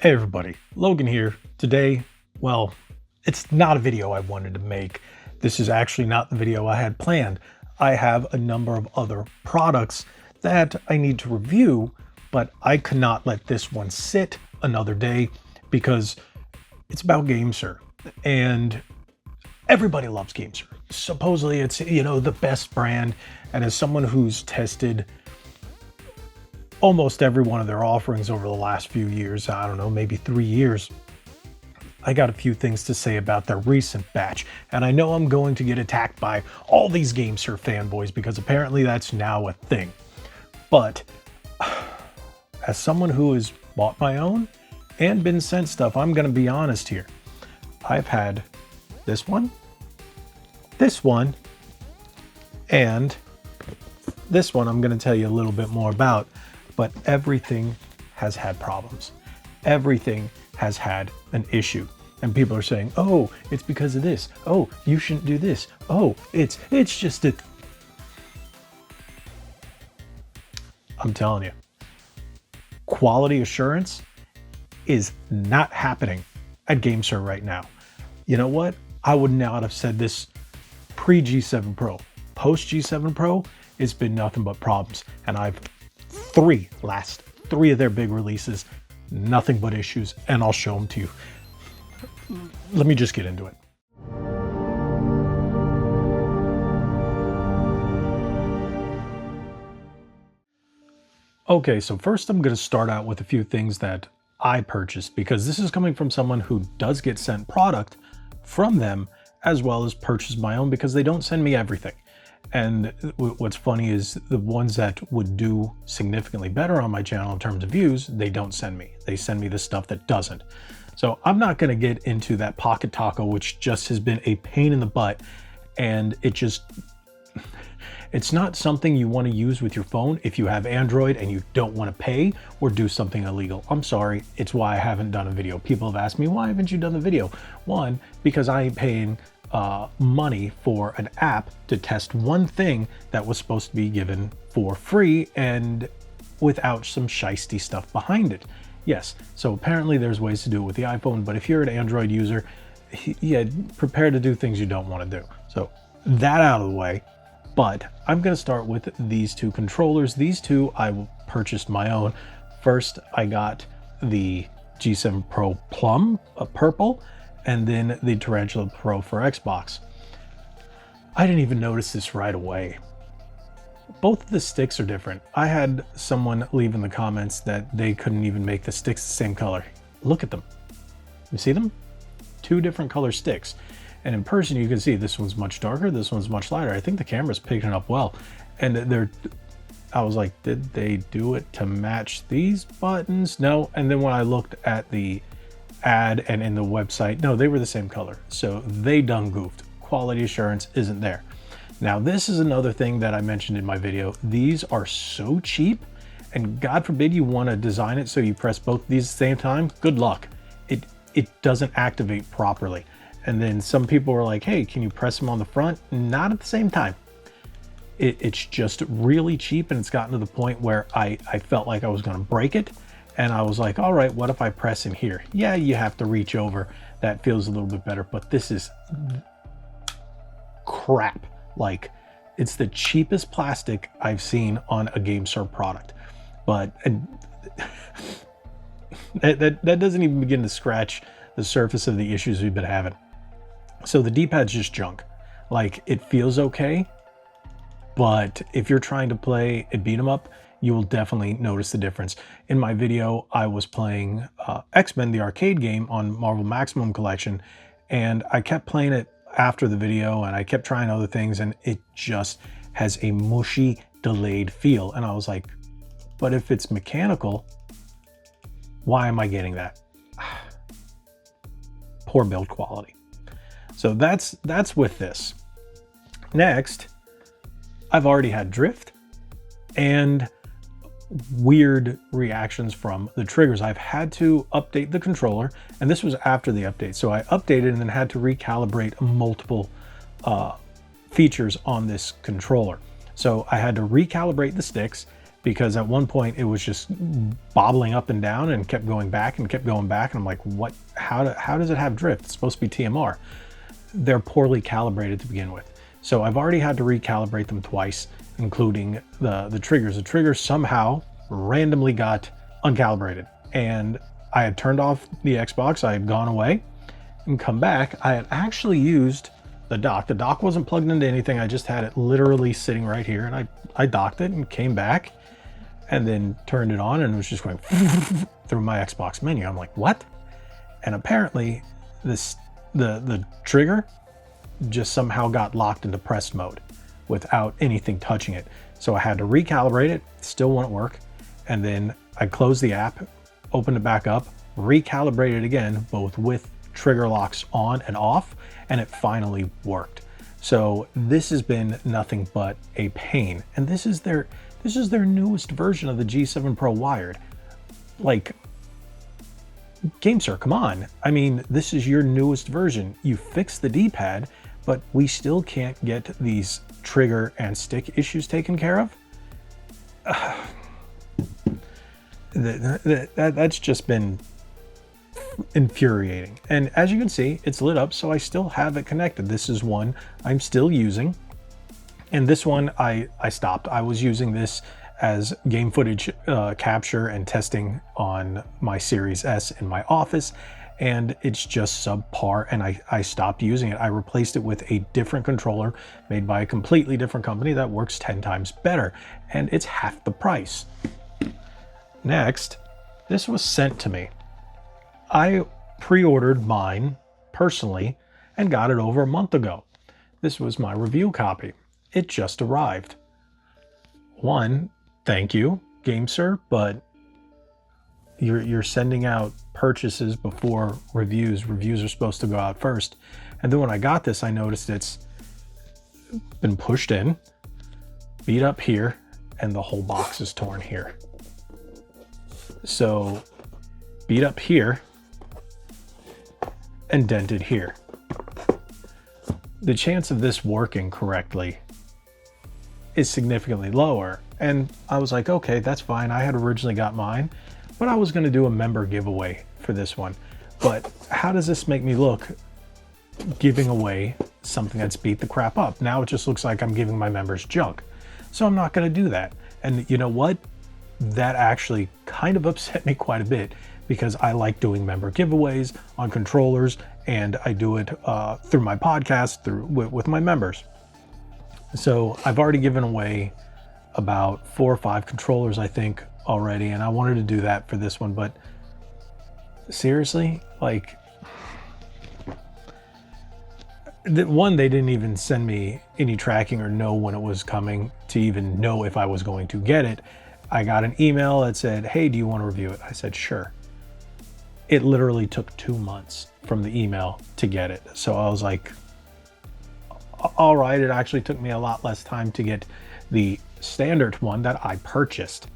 Hey everybody, Logan here. Today, well, it's not a video I wanted to make. This is actually not the video I had planned. I have a number of other products that I need to review, but I could not let this one sit another day because it's about GameSir. And everybody loves GameSir. Supposedly it's, the best brand. And as someone who's tested almost every one of their offerings over the last few years, I don't know, maybe 3 years, I got a few things to say about their recent batch. And I know I'm going to get attacked by all these GameSir fanboys because apparently that's now a thing. But as someone who has bought my own and been sent stuff, I'm going to be honest here. I've had this one, and this one I'm going to tell you a little bit more about. But everything has had problems. Everything has had an issue. And people are saying, oh, it's because of this. Oh, you shouldn't do this. Oh, it's just a... I'm telling you, quality assurance is not happening at GameSir right now. You know what? I would not have said this pre G7 Pro. Post G7 Pro, it's been nothing but problems. And I've last three of their big releases, nothing but issues, and I'll show them to you. Let me just get into it. Okay, so first I'm going to start out with a few things that I purchased, because this is coming from someone who does get sent product from them as well as purchase my own, because they don't send me everything. And what's funny is the ones that would do significantly better on my channel in terms of views, they don't send me. They send me the stuff that doesn't. So I'm not going to get into that Pocket Taco, which just has been a pain in the butt. And it's not something you want to use with your phone if you have Android and you don't want to pay or do something illegal. I'm sorry, it's why I haven't done a video. People have asked me, why haven't you done the video? One, because I ain't paying money for an app to test one thing that was supposed to be given for free and without some shisty stuff behind it. Yes, so apparently there's ways to do it with the iPhone, but if you're an Android user, yeah, prepare to do things you don't want to do. So that out of the way, but I'm going to start with these two controllers. These two I purchased my own. First, I got the G7 Pro Plum Purple, and then the Tarantula Pro for Xbox. I didn't even notice this right away. Both of the sticks are different. I had someone leave in the comments that they couldn't even make the sticks the same color. Look at them. You see them? Two different color sticks. And in person you can see this one's much darker, this one's much lighter. I think the camera's picking it up well. And I was like, did they do it to match these buttons? No. And then when I looked at the ad and in the website, no, they were the same color. So they done goofed. Quality assurance isn't there. Now this is another thing that I mentioned in my video. These are so cheap, and God forbid you want to design it so you press both of these at the same time. Good luck. It doesn't activate properly. And then some people were like, hey, can you press them on the front? Not at the same time. It's just really cheap, and it's gotten to the point where I felt like I was going to break it. And I was like, all right, what if I press in here? Yeah, you have to reach over. That feels a little bit better, but this is crap. Like, it's the cheapest plastic I've seen on a GameSir product. But that doesn't even begin to scratch the surface of the issues we've been having. So the D-pad's just junk. Like, it feels okay, but if you're trying to play a beat 'em up, you will definitely notice the difference. In my video, I was playing X-Men, the arcade game on Marvel Maximum Collection, and I kept playing it after the video, and I kept trying other things, and it just has a mushy, delayed feel. And I was like, but if it's mechanical, why am I getting that? Poor build quality. So that's with this. Next, I've already had drift and weird reactions from the triggers. I've had to update the controller, and this was after the update. So I updated and then had to recalibrate multiple features on this controller. So I had to recalibrate the sticks because at one point it was just bobbling up and down and kept going back and kept going back. And I'm like, what, how does it have drift? It's supposed to be TMR. They're poorly calibrated to begin with. So I've already had to recalibrate them twice, including the triggers. The triggers somehow randomly got uncalibrated, and I had turned off the Xbox. I had gone away and come back. I had actually used the dock. The dock wasn't plugged into anything. I just had it literally sitting right here, and I docked it and came back and then turned it on, and it was just going through my Xbox menu. I'm like, what? And apparently the trigger just somehow got locked into pressed mode without anything touching it. So I had to recalibrate it, still wouldn't work. And then I closed the app, opened it back up, recalibrated again, both with trigger locks on and off, and it finally worked. So this has been nothing but a pain. And this is their newest version of the G7 Pro wired. Like, GameSir, come on. I mean, this is your newest version. You fixed the D-pad, but we still can't get these trigger and stick issues taken care of. That's just been infuriating. And as you can see, it's lit up, so I still have it connected. This is one I'm still using. And this one I stopped. I was using this as game footage capture and testing on my Series S in my office, and it's just subpar, and I stopped using it. I replaced it with a different controller made by a completely different company that works 10 times better, and it's half the price. Next, this was sent to me. I pre-ordered mine personally and got it over a month ago. This was my review copy. It just arrived. One, thank you, GameSir, but you're sending out purchases before reviews. Reviews are supposed to go out first. And then when I got this, I noticed it's been pushed in, beat up here, and the whole box is torn here. So beat up here and dented here. The chance of this working correctly is significantly lower. And I was like, okay, that's fine. I had originally got mine, but I was going to do a member giveaway for this one. But how does this make me look giving away something that's beat the crap up? Now it just looks like I'm giving my members junk. So I'm not going to do that. And you know what? That actually kind of upset me quite a bit, because I like doing member giveaways on controllers, and I do it through my podcast, with my members. So I've already given away about 4 or 5 controllers, I think, already, and I wanted to do that for this one, but seriously, like, one, they didn't even send me any tracking or know when it was coming to even know if I was going to get it. I got an email that said, hey, do you want to review it? I said, sure. It literally took 2 months from the email to get it. So I was like, all right. It actually took me a lot less time to get the standard one that I purchased.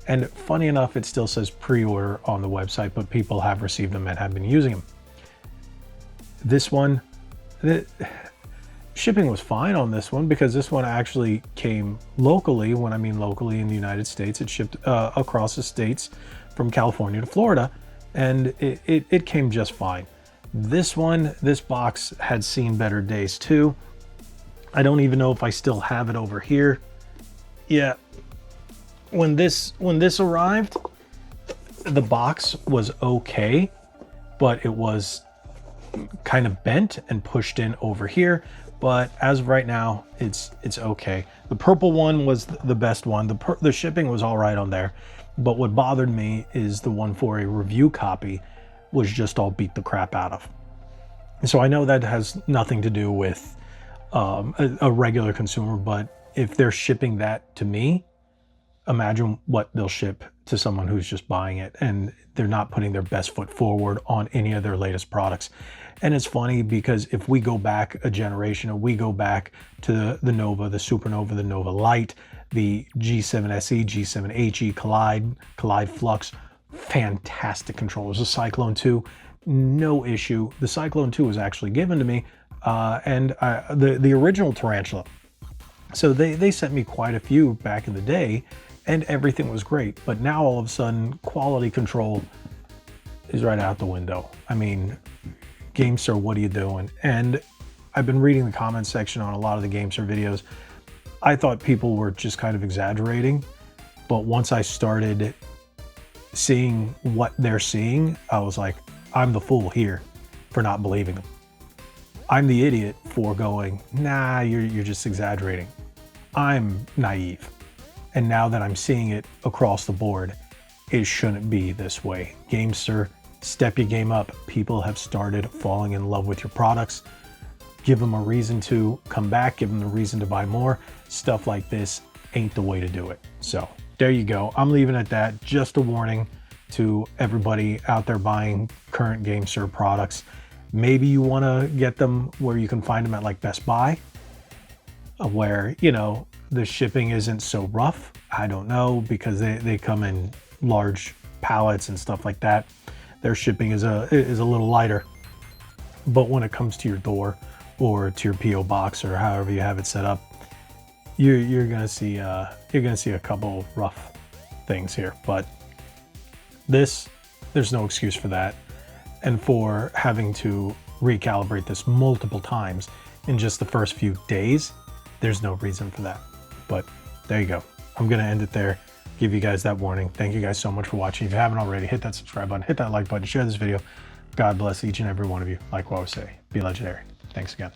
And funny enough, it still says pre-order on the website, but people have received them and have been using them. This one, the shipping was fine on this one, because this one actually came locally. When I mean locally, in the United States, it shipped across the states from California to Florida, and it came just fine. This one, this box had seen better days too. I don't even know if I still have it over here. Yeah, when this arrived, the box was okay, but it was kind of bent and pushed in over here. But as of right now, it's okay. The purple one was the best one. The shipping was all right on there, but what bothered me is the one for a review copy was just all beat the crap out of. So I know that has nothing to do with a regular consumer, but if they're shipping that to me, imagine what they'll ship to someone who's just buying it, and they're not putting their best foot forward on any of their latest products. And it's funny, because if we go back a generation, or we go back to the Nova, the Supernova, the Nova Lite, the G7 SE, G7 HE, Collide Flux, fantastic controllers. The Cyclone 2, no issue. The Cyclone 2 was actually given to me, and the original Tarantula. So they sent me quite a few back in the day, and everything was great. But now all of a sudden, quality control is right out the window. I mean, GameSir, what are you doing? And I've been reading the comments section on a lot of the GameSir videos. I thought people were just kind of exaggerating, but once I started seeing what they're seeing, I was like, I'm the fool here for not believing them. I'm the idiot for going, nah, you're just exaggerating. I'm naive. And now that I'm seeing it across the board, it shouldn't be this way. GameSir, step your game up. People have started falling in love with your products. Give them a reason to come back, give them a reason to buy more. Stuff like this ain't the way to do it. So there you go. I'm leaving it at that. Just a warning to everybody out there buying current GameSir products. Maybe you want to get them where you can find them at like Best Buy, where, you know, the shipping isn't so rough. I don't know, because they come in large pallets and stuff like that. Their shipping is a little lighter. But when it comes to your door or to your PO box or however you have it set up, you're gonna see a couple rough things here. But this, there's no excuse for that. And for having to recalibrate this multiple times in just the first few days, there's no reason for that. But there you go. I'm gonna end it there. Give you guys that warning. Thank you guys so much for watching. If you haven't already, hit that subscribe button, hit that like button, share this video. God bless each and every one of you. Like what I always say, be legendary. Thanks again.